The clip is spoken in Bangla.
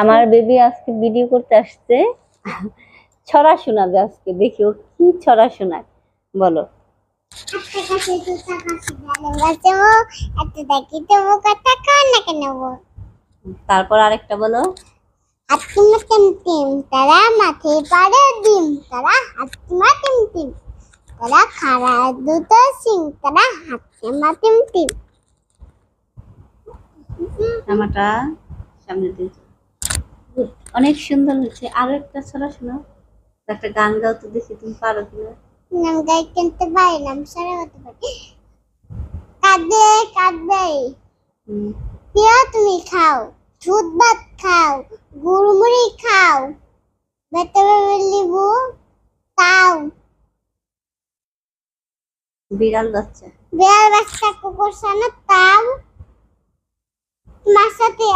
আমার বেবি আজকে ভিডিও করতে আসছে, ছড়া শোনাবে আজকে। দেখি ও কি ছড়া শোনায়, বলো। তারপর আরেকটা বলো। তারা মাঠে পাড়ে ডিম, তারা হাতিমা টিম টিম, তারা খাড়া দুটো সিং, তারা হাতিমা টিম টিম। জামাটা সামনে দিয়ে অনেক সুন্দর হচ্ছে। আরো একটা ছড়া শোনাও, একটা গান গাও তো দেখি তুমি পারো কিনা। নাম গাই কিনতে পারি নাম সারা হতে পারি। কাঁদে কাঁদে পিয়া তুমি খাও, দুধ ভাত খাও, গুড়মুড়ি খাও, বেতবে লিবু তাও। বিড়াল বাচ্চা, বিড়াল বাচ্চা কুকুর সানা তাও। তোমার সাথে